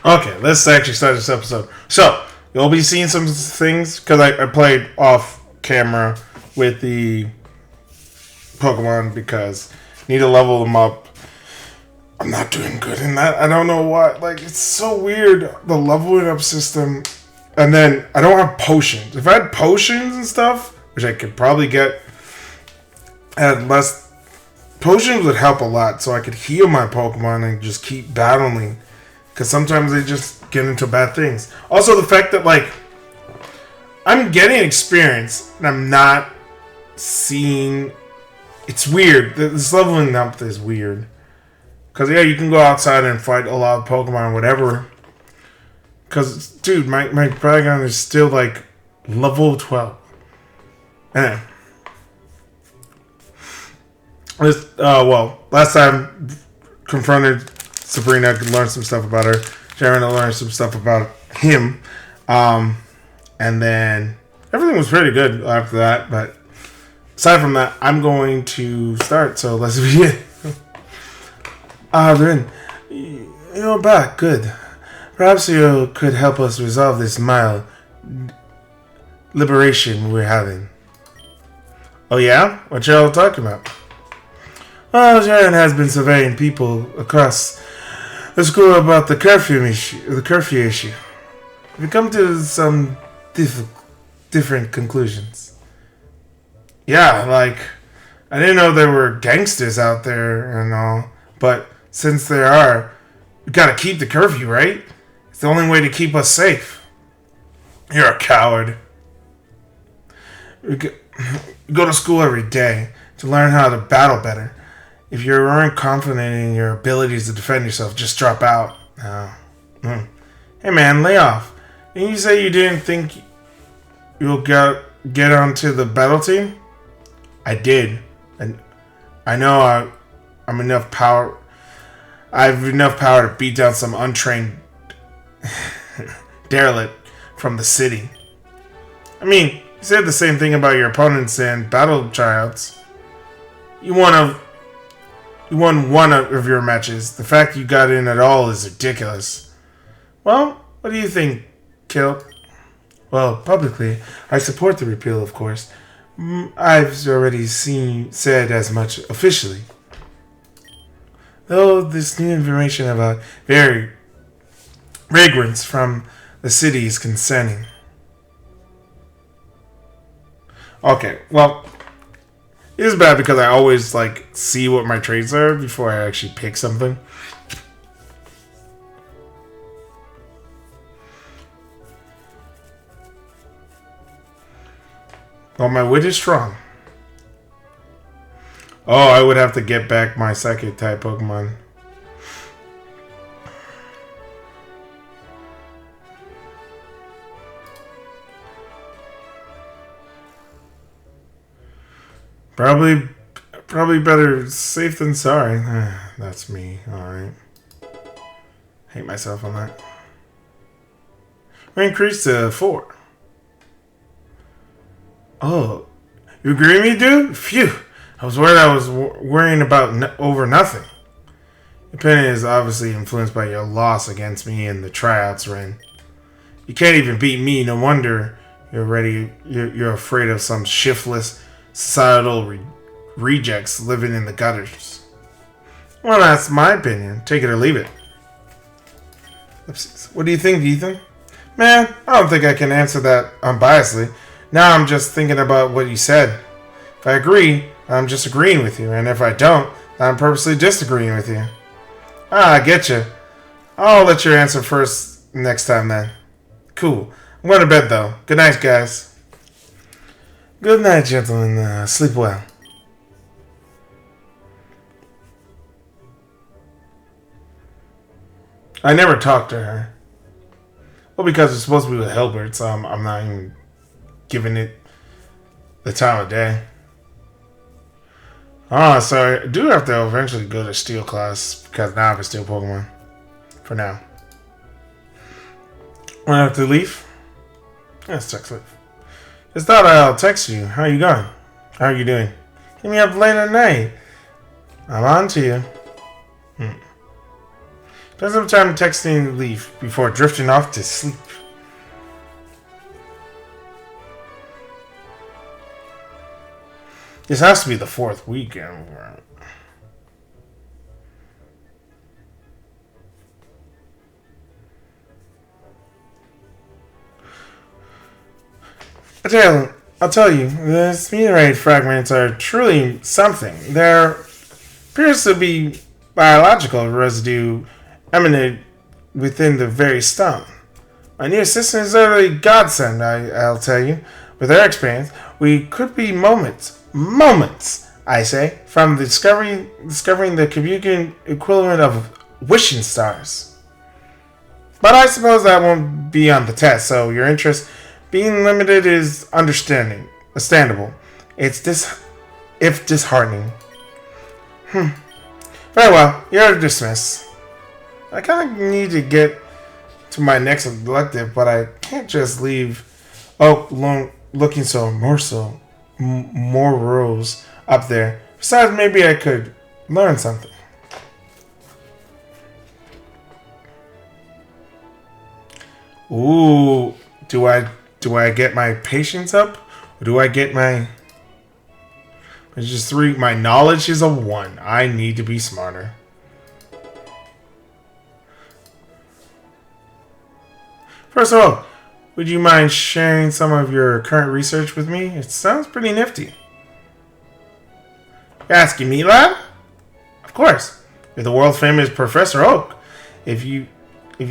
Okay, let's actually start this episode. So, you'll be seeing some things, because I played off camera with the Pokemon because I need to level them up. I'm not doing good in that. I don't know why. Like, it's so weird, the leveling up system. And then, I don't have potions. If I had potions and stuff, which I could probably get at less... Potions would help a lot, so I could heal my Pokemon and just keep battling. Because sometimes they just get into bad things. Also, the fact that, like, I'm getting experience, and I'm not seeing... It's weird. This leveling up is weird. Because, yeah, you can go outside and fight a lot of Pokemon or whatever. Because, dude, my Dragon is still, like, level 12. Anyway. Last time, confronted Sabrina, could learn some stuff about her. Sharon learned some stuff about him. And then, everything was pretty good after that. But, aside from that, I'm going to start. So, let's begin. Then, you're back. Good. Perhaps you could help us resolve this mild liberation we're having. Oh yeah? What y'all talking about? Well, Sharon has been surveying people across the school about the curfew issue. We come to some different conclusions. Yeah, like, I didn't know there were gangsters out there and all, but since there are, we gotta keep the curfew, right? It's the only way to keep us safe. You're a coward. We go to school every day to learn how to battle better. If you aren't confident in your abilities to defend yourself, just drop out. Hey man, lay off. Didn't you say you didn't think you'll get onto the battle team? I did. And I know I'm enough power. I have enough power to beat down some untrained derelict from the city. I mean, you said the same thing about your opponents in battle tryouts. You won one of your matches. The fact you got in at all is ridiculous. Well, what do you think, Kill? Well, publicly, I support the repeal, of course. I've already said as much officially. Though this new information about vagrants from the city is concerning. Okay, well, it is bad because I always, like, see what my traits are before I actually pick something. Well, my wit is strong. Oh, I would have to get back my psychic type Pokemon. Probably better safe than sorry. That's me. Alright. Hate myself on that. We increased to 4. Oh. You agree with me, dude? Phew. I was worried I was worrying about over nothing. Your opinion is obviously influenced by your loss against me in the tryouts, Ren. You can't even beat me. No wonder you're afraid of some shiftless societal rejects living in the gutters. Well, that's my opinion. Take it or leave it. Oopsies. What do you think, Ethan? Man, I don't think I can answer that unbiasedly. Now I'm just thinking about what you said. If I agree, I'm just agreeing with you. And if I don't, I'm purposely disagreeing with you. I get you. I'll let you answer first next time then. Cool. I'm going to bed though. Good night, guys. Good night, gentlemen. Sleep well. I never talked to her. Well, because it's supposed to be with Hilbert, so I'm not even giving it the time of day. Oh, so I do have to eventually go to Steel class, because now I have a Steel Pokemon. For now. Want to have to leave? Let's text leave. Just thought I'll text you. How you going? How are you doing? Hit me up late at night. I'm on to you. Spend some time texting Leaf before drifting off to sleep. This has to be the 4th weekend. I'll tell you, these meteorite fragments are truly something. There appears to be biological residue emanated within the very stone. My new assistant is a godsend, I'll tell you. With our experience, we could be moments, I say, from discovering the Kabukian equivalent of wishing stars. But I suppose that won't be on the test, so your interest being limited is understandable. It's disheartening. Very well, you're dismissed. I kind of need to get to my next elective, but I can't just leave Oak looking so morose up there. Besides, maybe I could learn something. Ooh, do I get my patience up? Or do I get my... It's just 3. My knowledge is a 1. I need to be smarter. First of all, would you mind sharing some of your current research with me? It sounds pretty nifty. You're asking me, lad? Of course. You're the world-famous Professor Oak. If you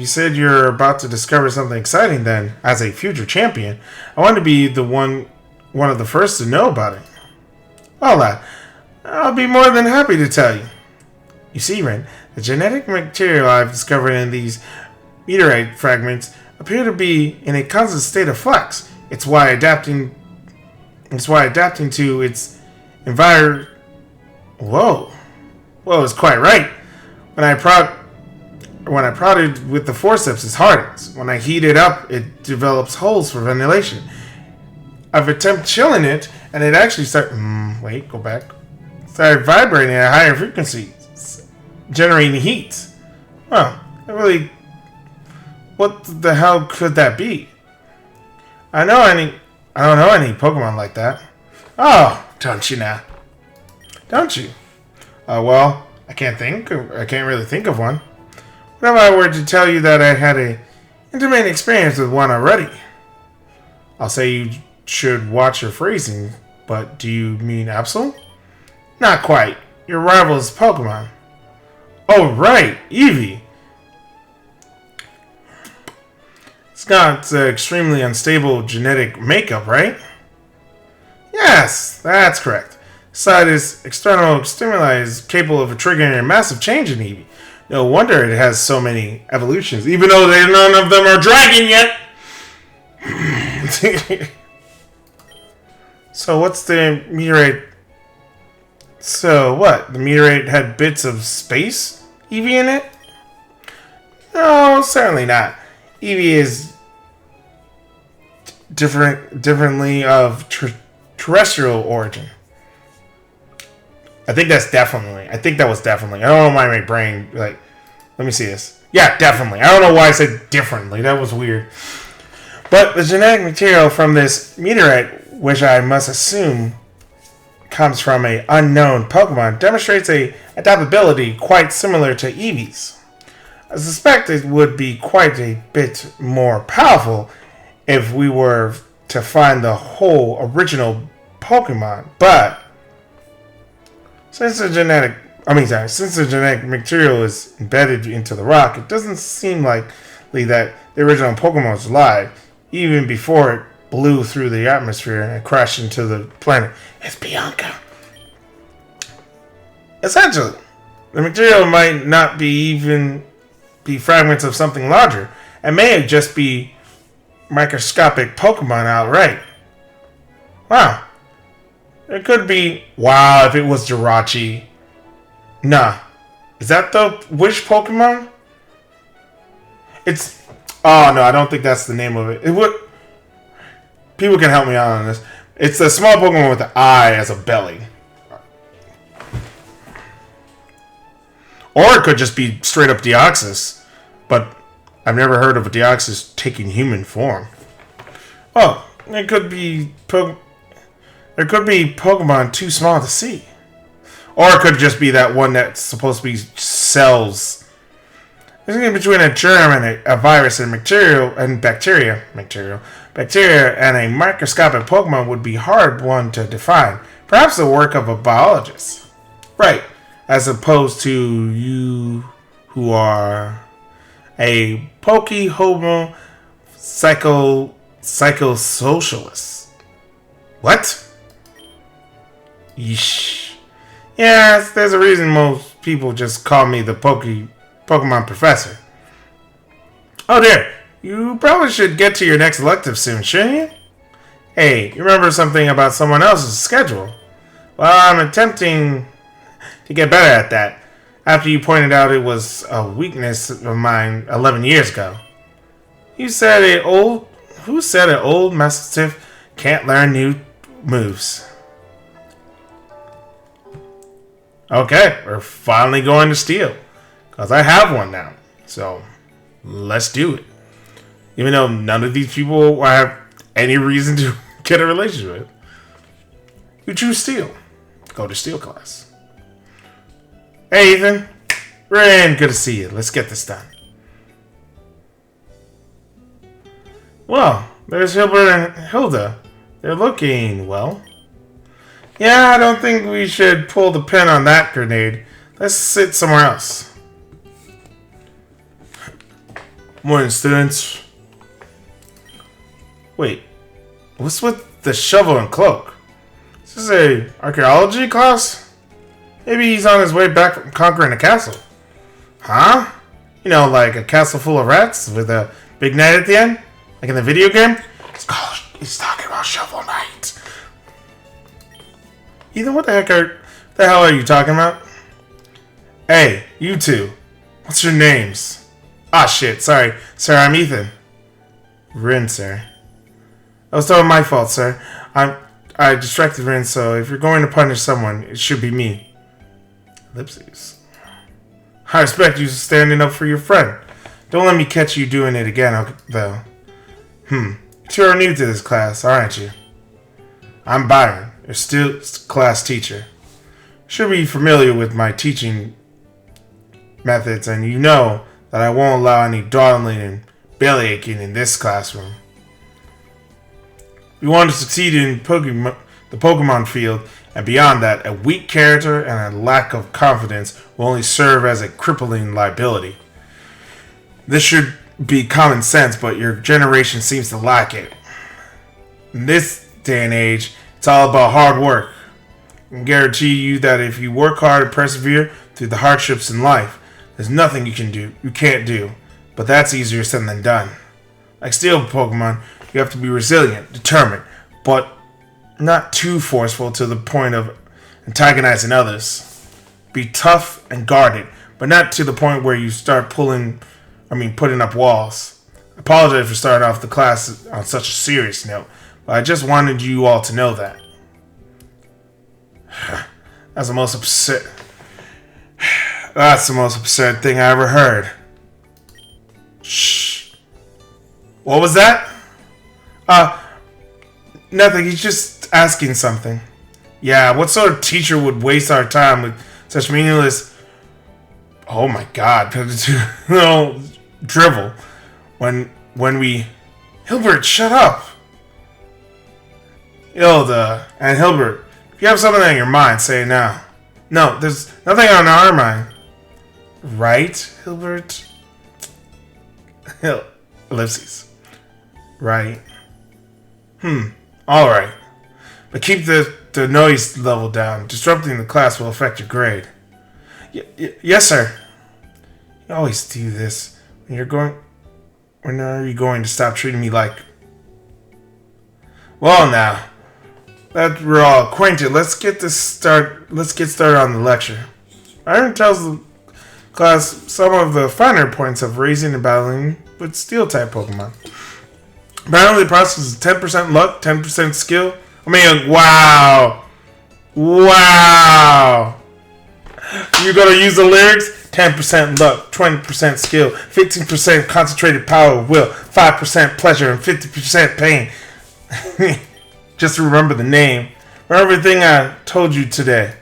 said you're about to discover something exciting, then, as a future champion, I want to be one of the first to know about it. Well, lad, I'll be more than happy to tell you. You see, Ren, the genetic material I've discovered in these meteorite fragments appear to be in a constant state of flux. It's why adapting to its environment. Whoa, is quite right. When I prodded with the forceps, it hardens. When I heat it up, it develops holes for ventilation. I've attempted chilling it, and it actually started vibrating at higher frequencies, generating heat. Well, what the hell could that be? I don't know any Pokemon like that. Oh, don't you now? Don't you? Well, I can't really think of one. What if I were to tell you that I had an intimate experience with one already? I'll say you should watch your phrasing, but do you mean Absol? Not quite. Your rival is Pokemon. Oh, right, Eevee. It's got extremely unstable genetic makeup, right? Yes, that's correct. Besides, its external stimuli is capable of triggering a massive change in Eevee. No wonder it has so many evolutions, even though none of them are dragon yet. So what's the meteorite? So what? The meteorite had bits of space Eevee in it? No, certainly not. Eevee is differently of terrestrial origin. I think that was definitely. I don't know why my brain, let me see this. Yeah, definitely. I don't know why I said differently. That was weird. But the genetic material from this meteorite, which I must assume comes from an unknown Pokemon, demonstrates a adaptability quite similar to Eevee's. I suspect it would be quite a bit more powerful if we were to find the whole original Pokemon, but since the genetic material is embedded into the rock, it doesn't seem likely that the original Pokemon was alive, even before it blew through the atmosphere and crashed into the planet. It's Bianca. Essentially, the material might not be fragments of something larger, and may just be microscopic Pokemon outright. Wow. It could be... Wow, if it was Jirachi. Nah. Is that the Wish Pokemon? It's... Oh, no, I don't think that's the name of it. It would... People can help me out on this. It's a small Pokemon with an eye as a belly. Or it could just be straight up Deoxys. but I've never heard of a Deoxys taking human form. Oh, there could be Pokemon too small to see. Or it could just be that one that's supposed to be cells. There's between a germ and a virus and bacteria and a microscopic Pokemon would be hard one to define. Perhaps the work of a biologist. Right. As opposed to you who are a Homo psychosocialist. What? Yeesh. Yes, there's a reason most people just call me the Pokemon professor. Oh dear, you probably should get to your next elective soon, shouldn't you? Hey, you remember something about someone else's schedule? Well, I'm attempting to get better at that, after you pointed out it was a weakness of mine 11 years ago. Who said an old mastiff can't learn new moves? Okay, we're finally going to Steel. Because I have one now. So, let's do it. Even though none of these people I have any reason to get a relationship with. You choose Steel. Go to Steel class. Hey, Ethan. Ren, good to see you. Let's get this done. Well, there's Hilbert and Hilda. They're looking well. Yeah, I don't think we should pull the pin on that grenade. Let's sit somewhere else. Morning, students. Wait, what's with the shovel and cloak? Is this a archaeology class? Maybe he's on his way back from conquering a castle. Huh? You know, like a castle full of rats with a big knight at the end? Like in the video game? He's talking about Shovel Knight. Ethan, what the hell are you talking about? Hey, you two. What's your names? Ah, shit. Sorry. Sir, I'm Ethan. Rin, sir. That was totally my fault, sir. I distracted Rin, so if you're going to punish someone, it should be me. Ellipses. I respect you standing up for your friend. Don't let me catch you doing it again, though. You are new to this class, aren't you? I'm Byron, your still class teacher. Should be familiar with my teaching methods, and you know that I won't allow any dawdling and bellyaching in this classroom. If you want to succeed in the Pokemon field, and beyond that, a weak character and a lack of confidence will only serve as a crippling liability. This should be common sense, but your generation seems to lack it. In this day and age, it's all about hard work. I can guarantee you that if you work hard and persevere through the hardships in life, there's nothing you can't do. But that's easier said than done. Like Steel Pokemon, you have to be resilient, determined, but not too forceful to the point of antagonizing others. Be tough and guarded, but not to the point where you start putting up walls. I apologize for starting off the class on such a serious note, but I just wanted you all to know that. That's the most absurd thing I ever heard. Shh. What was that? Nothing. He's just asking something. Yeah, what sort of teacher would waste our time with such meaningless... Oh my god. Drivel. When we... Hilbert, shut up! Hilda and Hilbert, if you have something on your mind, say it now. No, there's nothing on our mind. Right, Hilbert? Ellipses. Right. Alright. But keep the noise level down. Disrupting the class will affect your grade. Yes, sir. You always do this. When are you going to stop treating me like... Well, now that we're all acquainted, let's get started on the lecture. Iron tells the class some of the finer points of raising and battling with Steel-type Pokemon. Apparently the process is 10% luck, 10% skill. Wow! Wow! You're gonna use the lyrics? 10% luck, 20% skill, 15% concentrated power of will, 5% pleasure, and 50% pain. Just remember the name. Remember everything I told you today.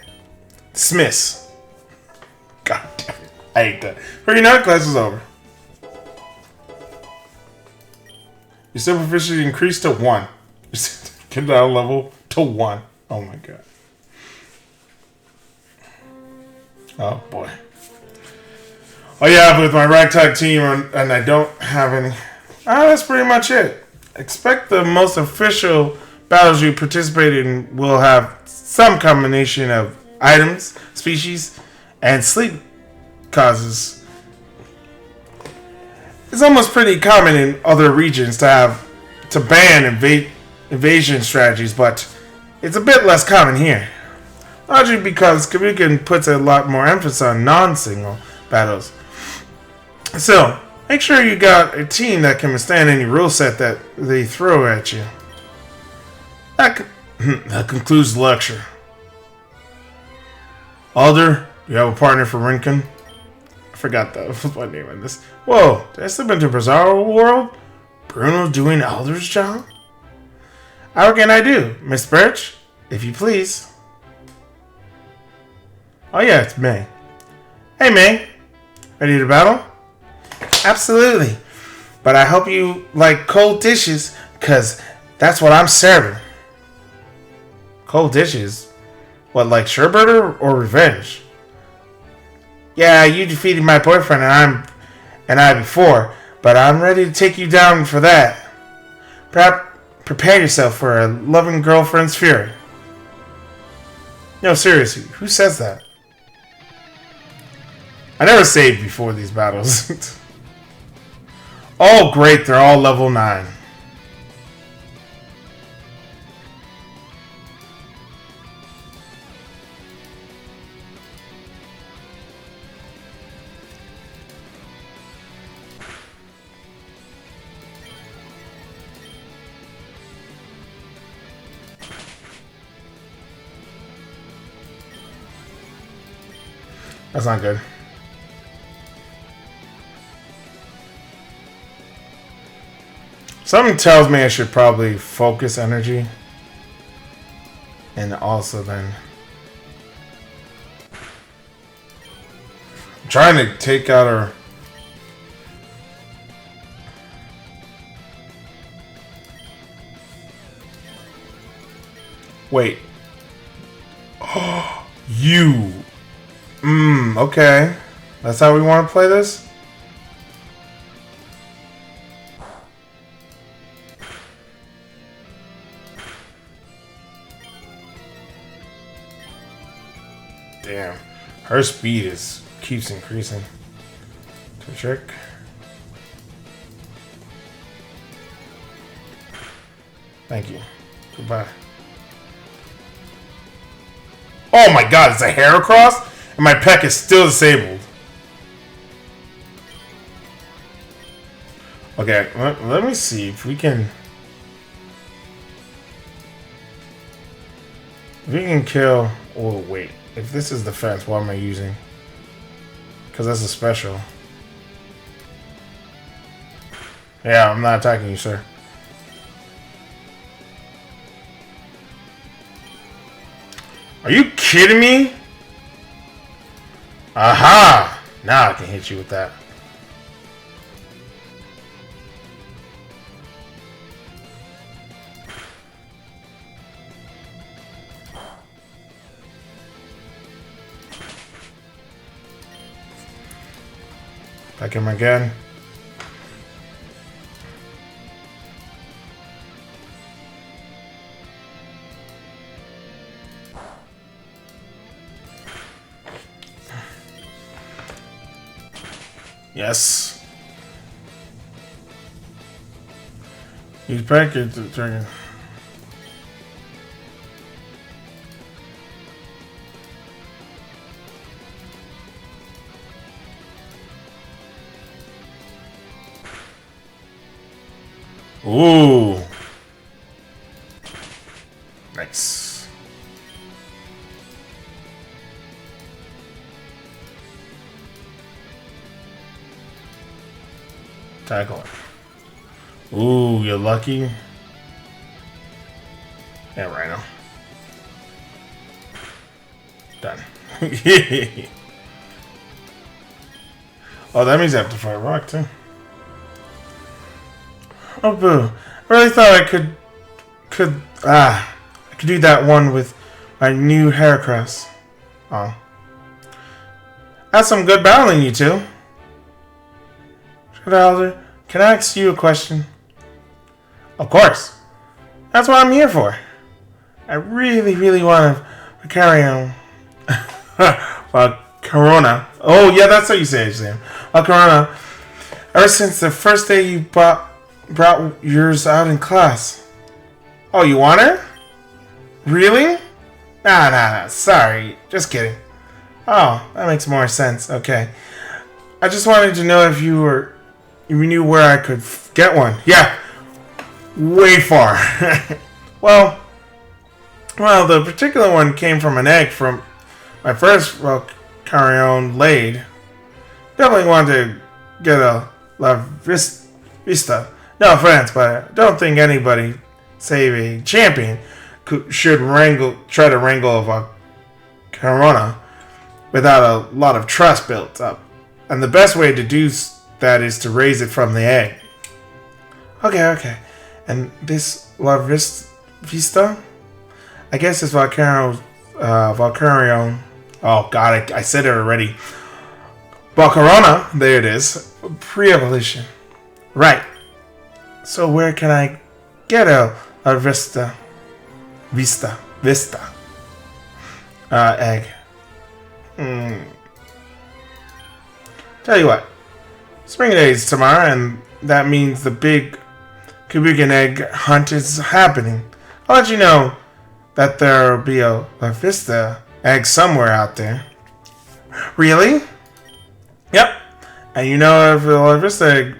Dismiss. God damn it. I hate that. Pretty night, class is over. Your super proficiency increased to 1. Get down level to 1. Oh my god. Oh boy. Oh yeah, but with my ragtag team and I don't have any. That's pretty much it. Expect the most official battles you participate in will have some combination of items, species, and sleep causes. It's almost pretty common in other regions to ban invasion strategies, but it's a bit less common here. Largely because Kabukin puts a lot more emphasis on non-single battles. So, make sure you got a team that can withstand any rule set that they throw at you. That concludes the lecture. Alder, you have a partner for Rincon? I forgot that was my name on this. Whoa, did I slip into Bizarro World? Bruno doing Alder's job? How can I do, Miss Birch? If you please. Oh yeah, it's May. Hey May, ready to battle? Absolutely. But I hope you like cold dishes, because that's what I'm serving. Cold dishes? What, like sherbet or revenge? Yeah, you defeated my boyfriend and I before, but I'm ready to take you down for that. Perhaps prepare yourself for a loving girlfriend's fury. No, seriously, who says that? I never saved before these battles. Oh, great, they're all level 9. That's not good. Something tells me I should probably focus energy. And also then... I'm trying to take out her... Wait. You... okay. That's how we want to play this? Damn. Her speed keeps increasing. To trick. Thank you. Goodbye. Oh my god, it's a hair across? And my peck is still disabled. Okay, let me see if we can... If we can kill... Oh, wait. If this is defense, what am I using? Because that's a special. Yeah, I'm not attacking you, sir. Are you kidding me? Aha! Now I can hit you with that. Back him again. Yes. He's back at the dragon. Ooh. Nice. Tackle it. Ooh, you're lucky. Yeah, Rhino. Done. Oh, that means I have to fight Rock, too. Oh, boo. I really thought I could do that one with my new Heracross. Oh. That's some good battling, you two. Elder, can I ask you a question? Of course. That's what I'm here for. I really want to carry on. Corona. Oh, yeah, that's how you say it, Sam. Corona. Ever since the first day you brought yours out in class. Oh, you want her? Really? Nah. Sorry. Just kidding. Oh, that makes more sense. Okay. I just wanted to know if you knew where I could get one. Yeah. Way far. Well, the particular one came from an egg from my first Valkyrion laid. Definitely wanted to get a La Vista. No offense, but I don't think anybody, save a champion, should try to wrangle a Corona without a lot of trust built up. And the best way to do that is to raise it from the egg. Okay. And this La Vista? I guess it's Valkyrion. Oh god, I said it already. Valcorona, there it is. Pre-evolution. Right. So where can I get a Vista egg? Tell you what. Spring days tomorrow, and that means the big Kubican egg hunt is happening. I'll let you know that there'll be a Vista egg somewhere out there. Really? Yep. And you know of a Vista egg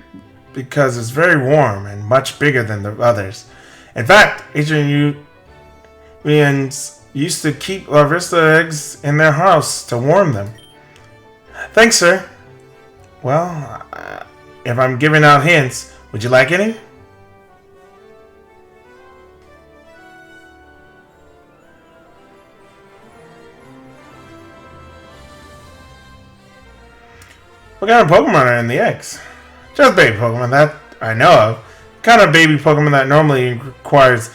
because it's very warm and much bigger than the others. In fact, ancient Unians used to keep La Vista eggs in their house to warm them. Thanks, sir. Well, if I'm giving out hints, would you like any? What kind of Pokemon are in the eggs? Just baby Pokemon that I know of. Kind of baby Pokemon that normally requires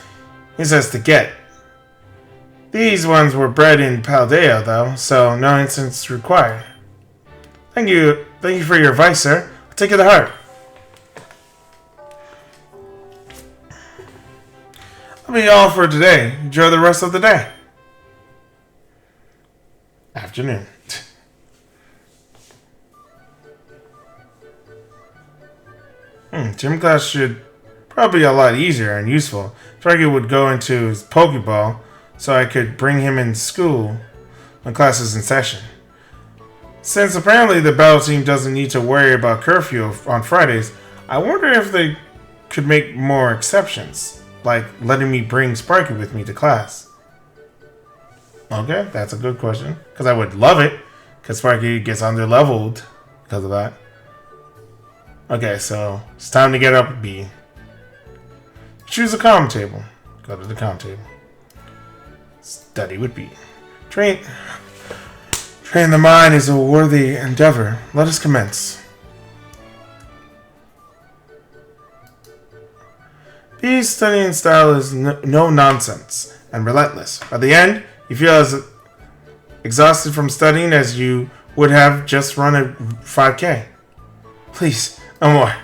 insects to get. These ones were bred in Paldea, though, so no instance required. Thank you for your advice, sir. I'll take it to heart. That'll be all for today. Enjoy the rest of the day. Afternoon. Gym class should probably be a lot easier and useful. Sparky would go into his Pokeball so I could bring him in school when class is in session. Since apparently the battle team doesn't need to worry about curfew on Fridays, I wonder if they could make more exceptions, like letting me bring Sparky with me to class. Okay, that's a good question, because I would love it, because Sparky gets under-leveled because of that. Okay, so it's time to get up B. Choose a comm table. Go to the comm table. Study with B. Train the mind is a worthy endeavor. Let us commence. B's studying style is no nonsense and relentless. By the end, you feel as exhausted from studying as you would have just run a 5K. Please, no more.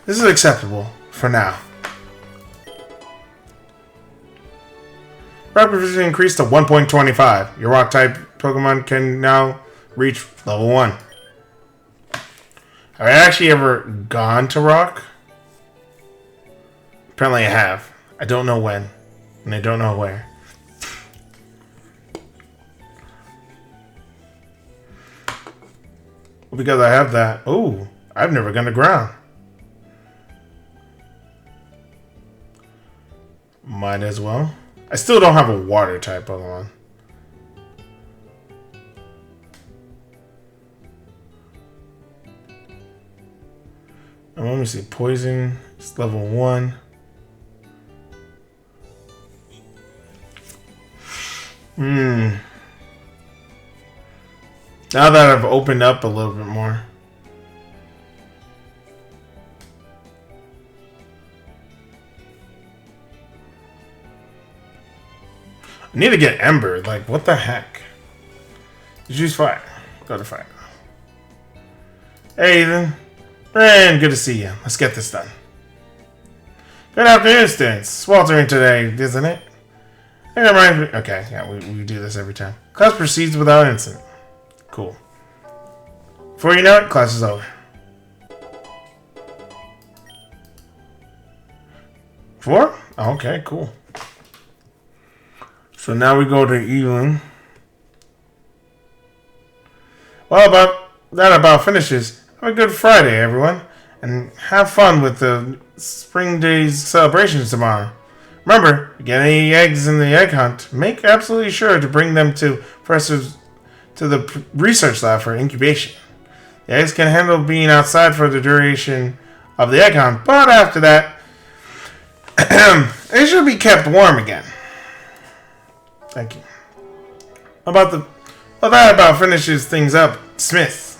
This is acceptable for now. Rock proficiency increased to 1.25. Your rock type Pokemon can now reach level 1. Have I actually ever gone to rock? Apparently I have. I don't know when. And I don't know where. Well, because I have that. Oh, I've never gone to ground. Might as well. I still don't have a water type Pokemon. And let me see. Poison. It's level 1. Now that I've opened up a little bit more. I need to get Ember. Like, what the heck? Choose fire. Go to fire. Hey, Ethan. Man, good to see you. Let's get this done. Good afternoon, students. Sweltering today, isn't it? Okay, yeah, we do this every time. Class proceeds without incident. Cool. Before you know it, class is over. 4? Oh, okay, cool. So now we go to Evelyn. Well, that about finishes. Have a good Friday, everyone. And have fun with the Spring Days celebrations tomorrow. Remember, if you get any eggs in the egg hunt, make absolutely sure to bring them to the research lab for incubation. The eggs can handle being outside for the duration of the egg hunt, but after that, they should be kept warm again. Thank you. That about finishes things up. Smith.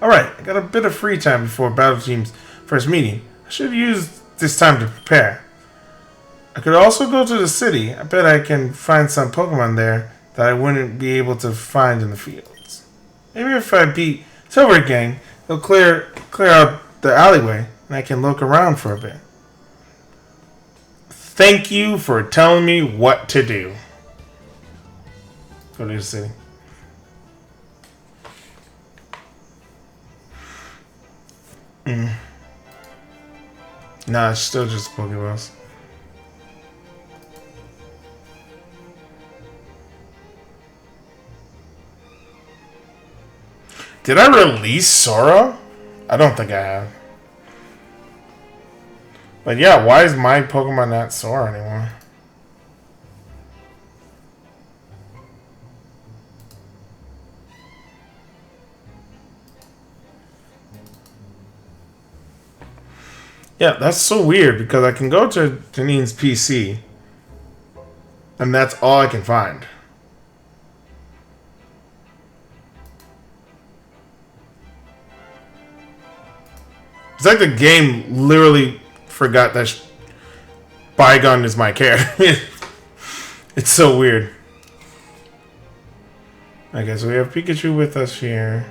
Alright, I got a bit of free time before Battle Team's first meeting. I should use this time to prepare. I could also go to the city. I bet I can find some Pokemon there that I wouldn't be able to find in the fields. Maybe if I beat Silver Gang, they'll clear out the alleyway and I can look around for a bit. Thank you for telling me what to do. Go to the city. Nah, it's still just Pokeballs. Did I release Sora? I don't think I have. But yeah, why is my Pokemon not Sora anymore? Yeah, that's so weird because I can go to Janine's PC and that's all I can find. It's like the game literally forgot that Bygone is my character. It's so weird. Okay, so we have Pikachu with us here.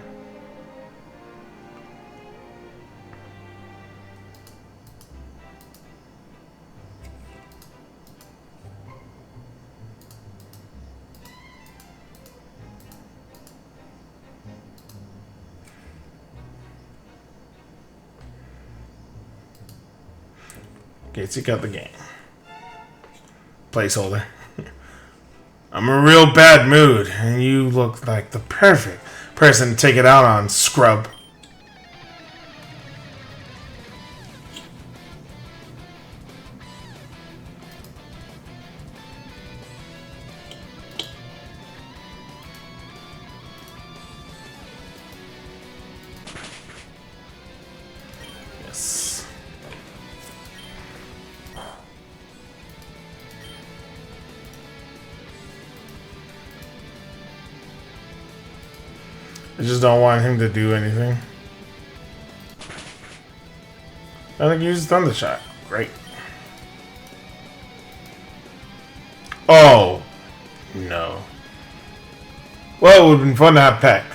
Okay, seek out the game. Placeholder. I'm in a real bad mood, and you look like the perfect person to take it out on, scrub. Yes. I just don't want him to do anything. I think he used Thunder Shot. Great. Oh. No. Well, it would have been fun to have Peck.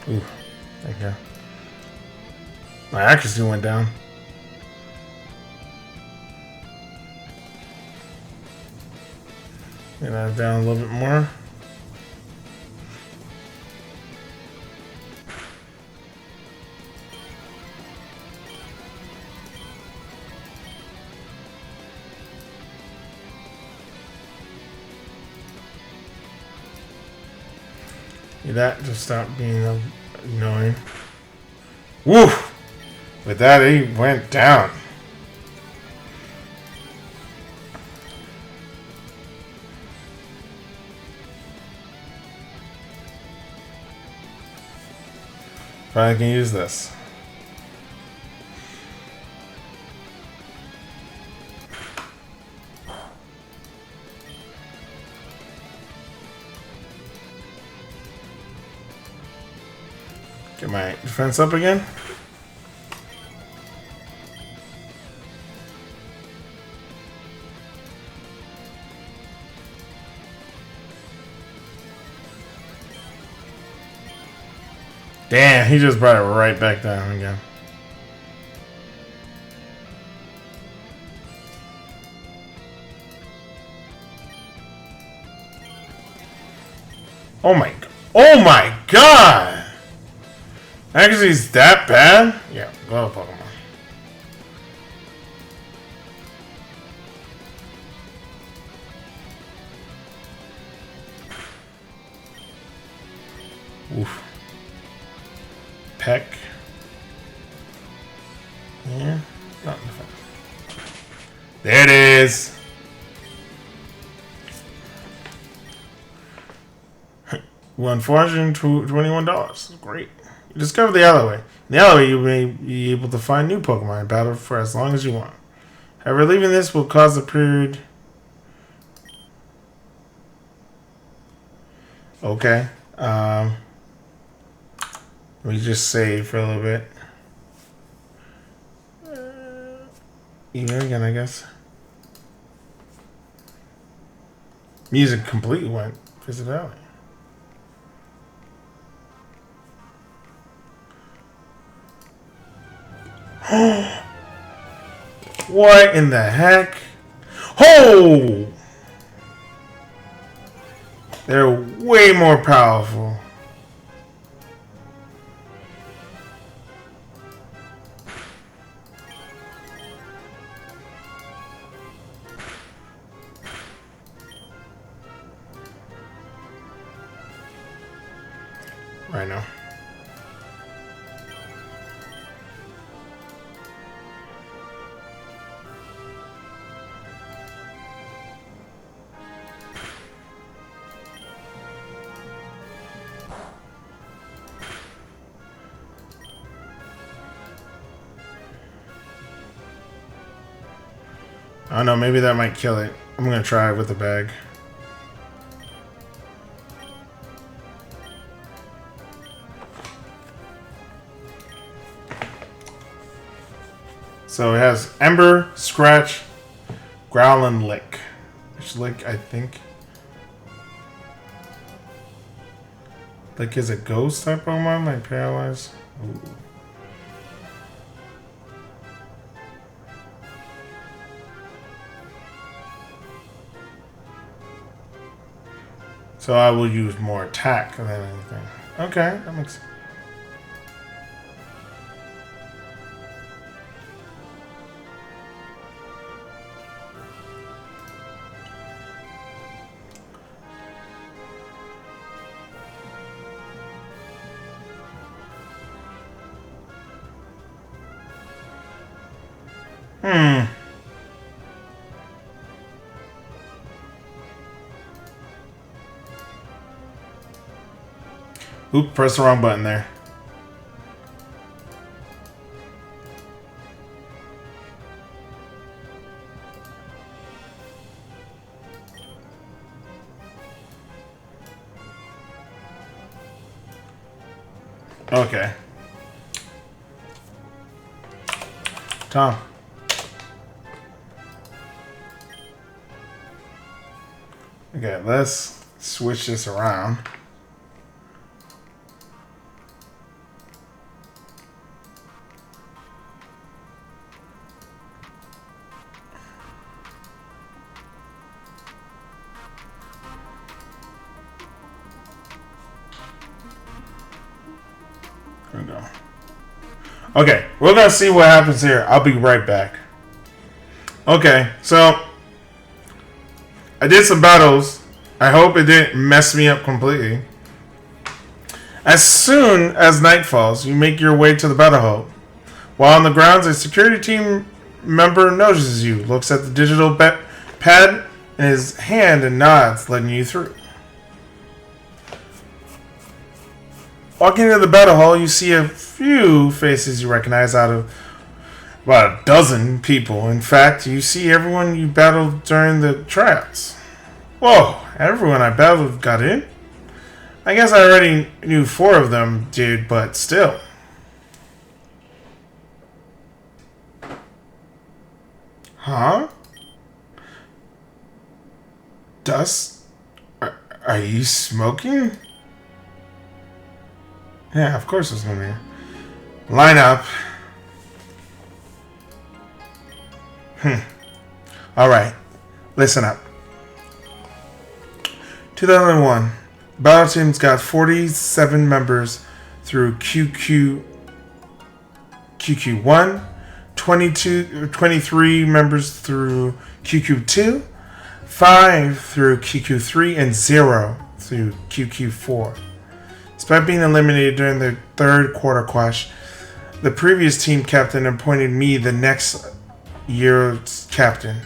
Ooh, thank you. My accuracy went down. Get that down a little bit more. That just stop being annoying. Woo! With that, he went down. Probably can use this. Get my defense up again. Damn, he just brought it right back down again. Oh my god! Actually, he's that bad? Yeah, go to Pokemon. Oof. Peck. Yeah, not in the front. There it is. Won $421. Great. You discover the Alleyway. In the Alleyway, you may be able to find new Pokemon and battle for as long as you want. However, leaving this will cause a period. Okay. Let me just save for a little bit. Here again, I guess. Music completely went. Visit Alley. What in the heck? Oh! They're way more powerful. Right now. I don't know, maybe that might kill it. I'm gonna try it with the bag. So it has Ember, Scratch, Growl, and Lick. Which Lick, I think. Lick is a ghost type Pokemon, like Paralyze. Ooh. So I will use more attack than anything. Okay, that makes sense. Oop, press the wrong button there. Okay. Tom. Okay, let's switch this around. There we go. Okay, we're gonna see what happens here. I'll be right back. Okay, so I did some battles. I hope it didn't mess me up completely. As soon as night falls, you make your way to the battle hall. While on the grounds, a security team member notices you, looks at the digital pad in his hand and nods, letting you through. Walking into the battle hall, you see a few faces you recognize out of about a dozen people. In fact, you see everyone you battled during the tryouts. Whoa, everyone I battled got in? I guess I already knew 4 of them did, but still. Huh? Dust? Are you smoking? Yeah, of course it's gonna be. Line up. Alright, listen up. 2001. Battle Team's got 47 members through QQ1, 23 members through QQ2, 5 through QQ3, and 0 through QQ4. Despite being eliminated during the third quarter clash, the previous team captain appointed me the next year's captain.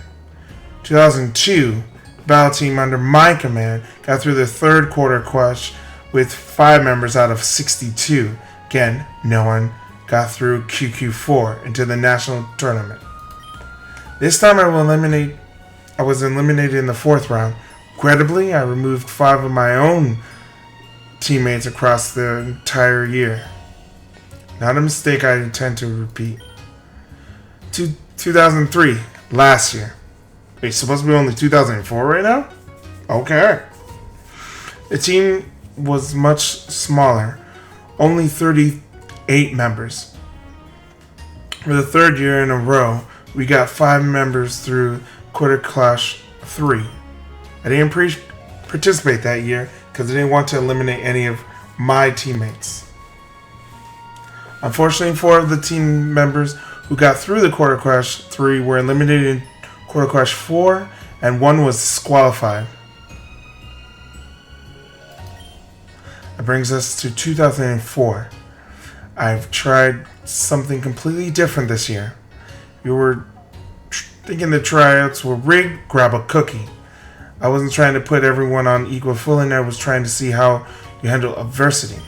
2002, the battle team under my command got through the third quarter clash with 5 members out of 62. Again, no one got through QQ4 into the national tournament. This time I was eliminated in the 4th round. Regrettably, I removed 5 of my own teammates across the entire year. Not a mistake I intend to repeat. 2003, last year. Wait, supposed to be only 2004 right now? Okay. The team was much smaller, only 38 members. For the 3rd year in a row, we got 5 members through Quarter Clash 3. I didn't participate that year because I didn't want to eliminate any of my teammates. Unfortunately, 4 of the team members who got through the Quarter Clash 3 were eliminated in Quarter Clash 4, and 1 was disqualified. That brings us to 2004. I've tried something completely different this year. You were thinking the tryouts were rigged, grab a cookie. I wasn't trying to put everyone on equal footing. I was trying to see how you handle adversity.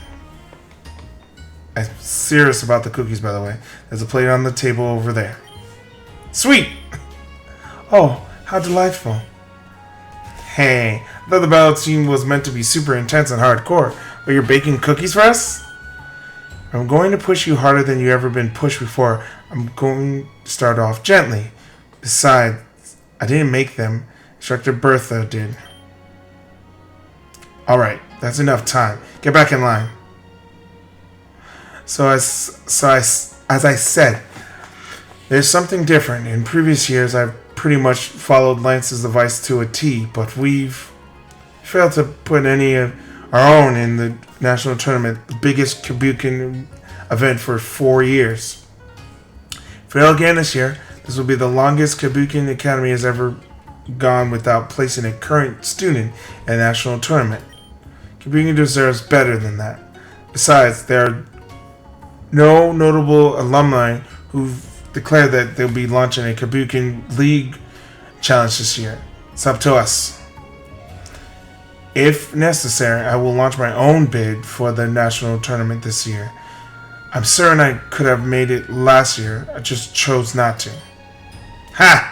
I'm serious about the cookies, by the way. There's a plate on the table over there. Sweet! Oh, how delightful. Hey, I thought the battle team was meant to be super intense and hardcore, but you're baking cookies for us? I'm going to push you harder than you've ever been pushed before. I'm going to start off gently. Besides, I didn't make them. Instructor Bertha did. Alright, that's enough time. Get back in line. As I said, there's something different. In previous years, I've pretty much followed Lance's advice to a T, but we've failed to put any of our own in the national tournament, the biggest Kabukin event for 4 years. Fail again this year. This will be the longest Kabukin Academy has ever gone without placing a current student in a national tournament. Kabukin deserves better than that. Besides, there are no notable alumni who've declared that they'll be launching a Kabukin League challenge this year. It's up to us. If necessary, I will launch my own bid for the national tournament this year. I'm certain I could have made it last year. I just chose not to. Ha!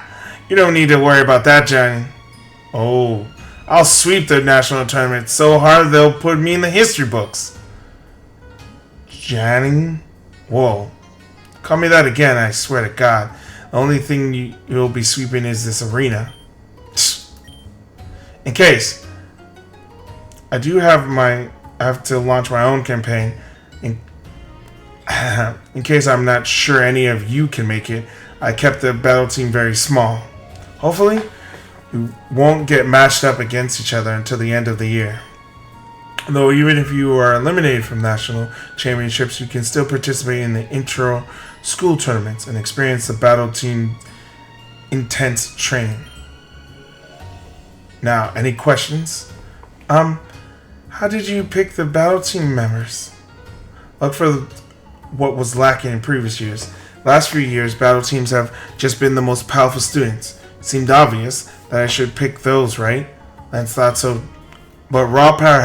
You don't need to worry about that, Johnny. Oh, I'll sweep the national tournament so hard they'll put me in the history books. Johnny? Whoa. Call me that again, I swear to God. The only thing you'll be sweeping is this arena. In case, I have to launch my own campaign. In case I'm not sure any of you can make it, I kept the battle team very small. Hopefully, we won't get matched up against each other until the end of the year. Though even if you are eliminated from national championships, you can still participate in the intro school tournaments and experience the battle team intense training. Now, any questions? How How did you pick the battle team members? Look for what was lacking in previous years. Last few years, battle teams have just been the most powerful students. It seemed obvious that I should pick those, right? Lance thought so, but raw power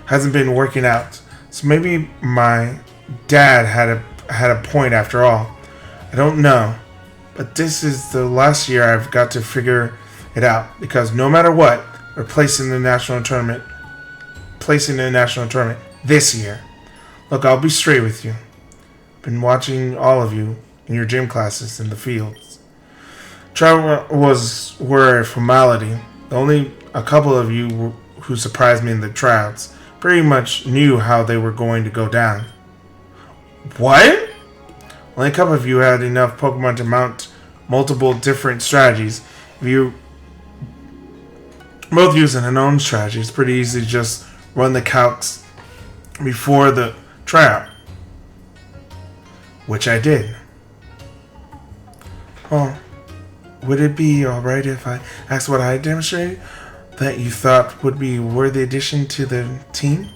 hasn't been working out. So maybe my dad had a point after all. I don't know, but this is the last year I've got to figure it out, because no matter what, we're placing the national tournament this year. Look, I'll be straight with you. I've been watching all of you in your gym classes in the fields. Trials were a formality. Only a couple of you who surprised me in the tryouts pretty much knew how they were going to go down. What? Only a couple of you had enough Pokemon to mount multiple different strategies. If you both using an own strategy, it's pretty easy to just run the calcs before the tryout, which I did. Oh, would it be alright if I asked what I demonstrated that you thought would be a worthy addition to the team?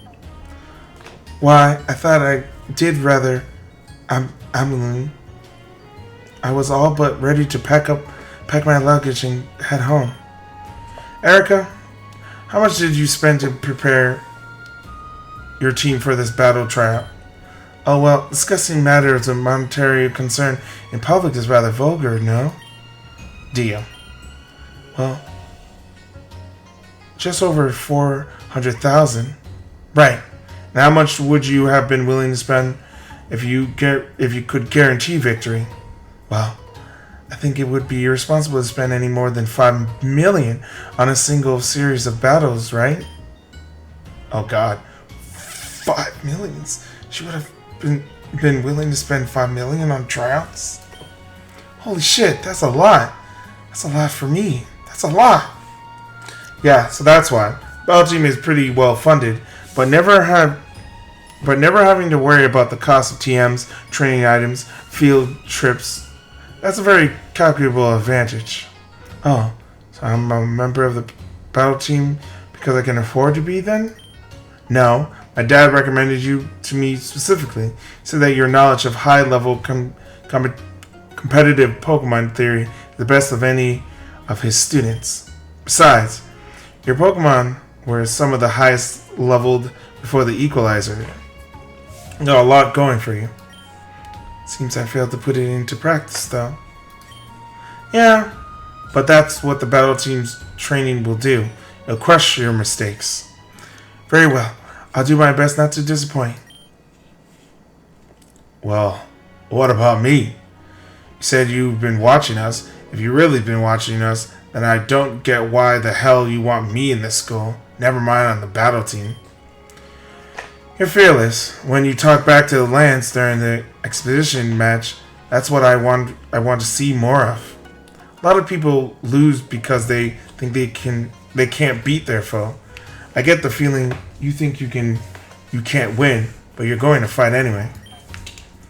Why, I thought I did rather. I was all but ready to pack my luggage and head home. Erica, how much did you spend to prepare your team for this battle tryout? Oh well, discussing matters of monetary concern in public is rather vulgar, no? Dio. Well, just over 400,000. Right. Now, how much would you have been willing to spend if you could guarantee victory? Well, I think it would be irresponsible to spend any more than 5 million on a single series of battles, right? Oh God, 5 million? She would have been willing to spend 5 million on tryouts? Holy shit, that's a lot. That's a lot for me. That's a lot. Yeah, so that's why. Battle Team is pretty well funded, but never having to worry about the cost of TMs, training items, field trips. That's a very calculable advantage. Oh, so I'm a member of the battle team because I can afford to be then? No, my dad recommended you to me specifically, so that your knowledge of high-level competitive Pokemon theory is the best of any of his students. Besides, your Pokemon were some of the highest leveled before the Equalizer. You got a lot going for you. Seems I failed to put it into practice, though. Yeah, but that's what the battle team's training will do. It'll crush your mistakes. Very well. I'll do my best not to disappoint. Well, what about me? You said you've been watching us. If you've really been watching us, then I don't get why the hell you want me in this school. Never mind on the battle team. You're fearless. When you talk back to Lance during the expedition match, that's what I want to see more of. A lot of people lose because they think they can't beat their foe. I get the feeling you think you can't win, but you're going to fight anyway.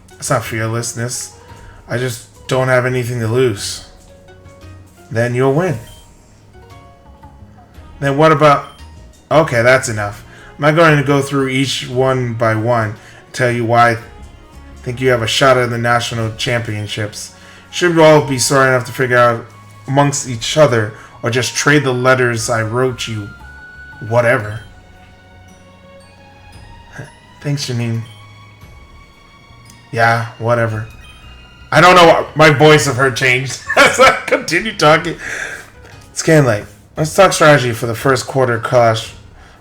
That's not fearlessness. I just don't have anything to lose. Then you'll win. Then what about... Okay, that's enough. I'm not going to go through each one by one and tell you why I think you have a shot at the national championships. Should we all be sorry enough to figure out amongst each other, or just trade the letters I wrote you? Whatever. Thanks, Janine. Yeah, whatever. I don't know what my voice of her changed as I continue talking. It's getting late. Let's talk strategy for the first quarter clash,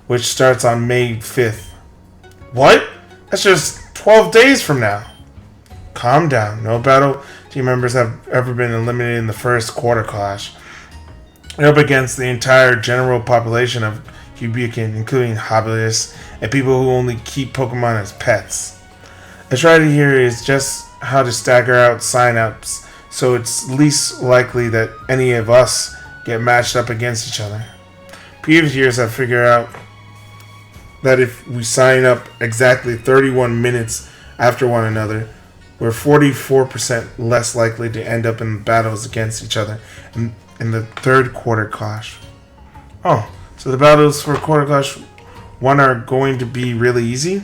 which starts on May 5th. What? That's just 12 days from now. Calm down. No battle team members have ever been eliminated in the first quarter clash. You're up against the entire general population of Quebecan, including hobbyists and people who only keep Pokemon as pets. The strategy here is just how to stagger out sign-ups so it's least likely that any of us get matched up against each other. Previous years have figured out that if we sign up exactly 31 minutes after one another, we're 44% less likely to end up in battles against each other in the third quarter clash. Oh, so the battles for quarter clash one are going to be really easy.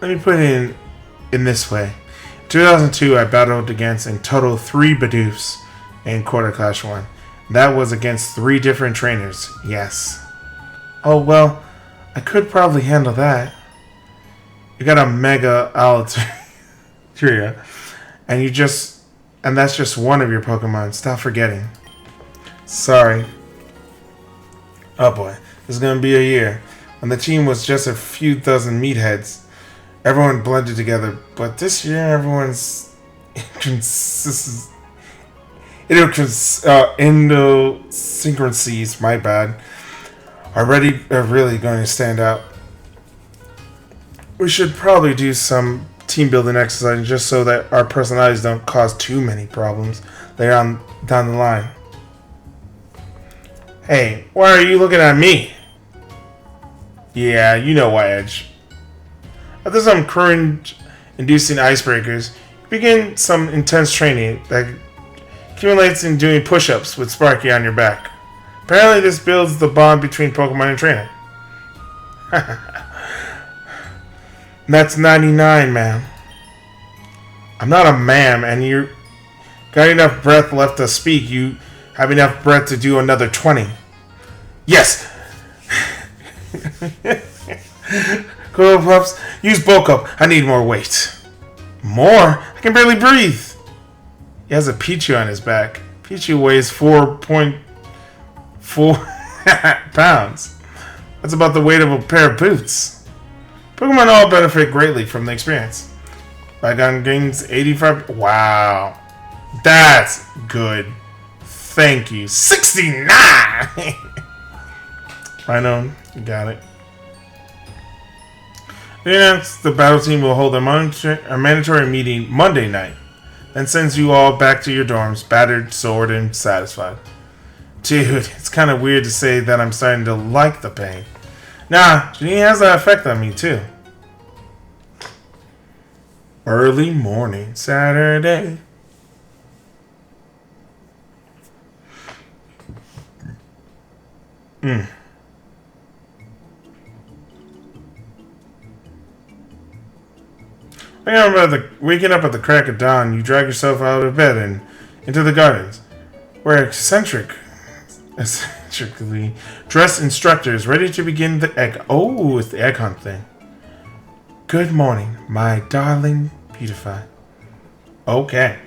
Let me put it in this way. In 2002, I battled against in total 3 Bidoofs in Quarter Clash 1. That was against 3 different trainers. Yes. Oh, well, I could probably handle that. You got a Mega Altaria, and that's just one of your Pokemon. Stop forgetting. Sorry. Oh boy, this is gonna be a year. When the team was just a few dozen meatheads, everyone blended together. But this year, everyone's idiosyncrasies, my bad, are really going to stand out. We should probably do some team building exercise just so that our personalities don't cause too many problems later on down the line. Hey, why are you looking at me? Yeah, you know why, Edge. After some cringe-inducing icebreakers, you begin some intense training that accumulates in doing push-ups with Sparky on your back. Apparently this builds the bond between Pokemon and trainer. That's 99, ma'am. I'm not a ma'am, and you got enough breath left to speak. You have enough breath to do another 20. Yes! Cool Puffs, use bulk up. I need more weight. More? I can barely breathe. He has a Pichu on his back. Pichu weighs 4.4 pounds. That's about the weight of a pair of boots. Pokemon all benefit greatly from the experience. Bygone gains 85. Wow. That's good. Thank you. 69! I know. You got it. Next, the battle team will hold a mandatory meeting Monday night, then sends you all back to your dorms, battered, sored, and satisfied. Dude, it's kind of weird to say that I'm starting to like the pain. Nah, Janine has that effect on me, too. Early morning, Saturday. Waking up at the crack of dawn, you drag yourself out of bed and into the gardens, where eccentrically dressed instructors ready to begin the egg. Oh, it's the egg hunt thing. Good morning, my darling Beautify. Okay.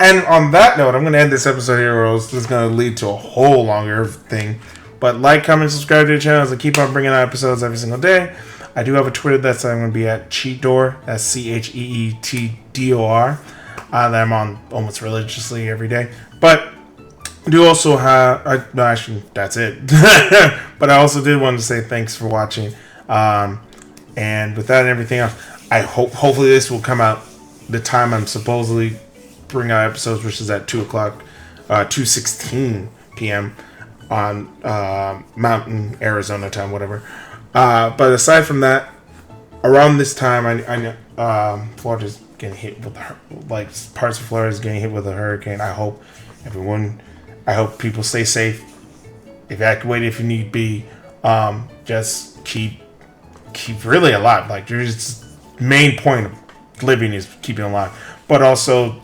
And on that note, I'm going to end this episode here, or else this is going to lead to a whole longer thing. But like, comment, subscribe to the channel as I keep on bringing out episodes every single day. I do have a Twitter that's I'm going to be at Cheetdor. That's CheetDor. That I'm on almost religiously every day. But I do also have... no, actually, that's it. But I also did want to say thanks for watching. And with that and everything else, I hopefully this will come out the time I'm supposedly bring out episodes, which is at 2 o'clock, 2:16 p.m. on Mountain Arizona time, whatever. But aside from that, around this time, I Florida's getting hit with parts of Florida is getting hit with a hurricane. I hope people stay safe. Evacuate if you need be. Just keep really alive. Like, there's main point of living is keeping alive, but also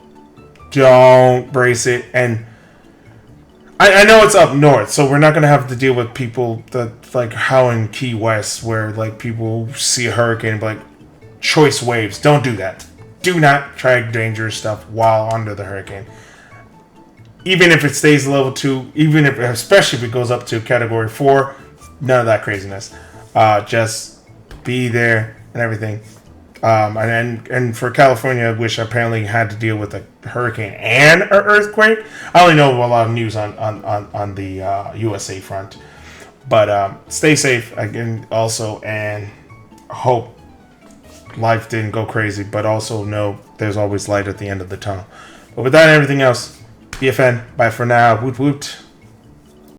don't brace it. And I know it's up north, so we're not going to have to deal with people that, like, how in Key West, where, like, people see a hurricane and be like, choice waves. Don't do that. Do not try dangerous stuff while under the hurricane. Even if it stays level 2, especially if it goes up to category 4, none of that craziness. Just be there and everything. And for California, which apparently had to deal with a hurricane and an earthquake, I only know a lot of news on the USA front. But stay safe again, also, and hope life didn't go crazy. But also know there's always light at the end of the tunnel. But with that and everything else, BFN, bye for now. Woot woot.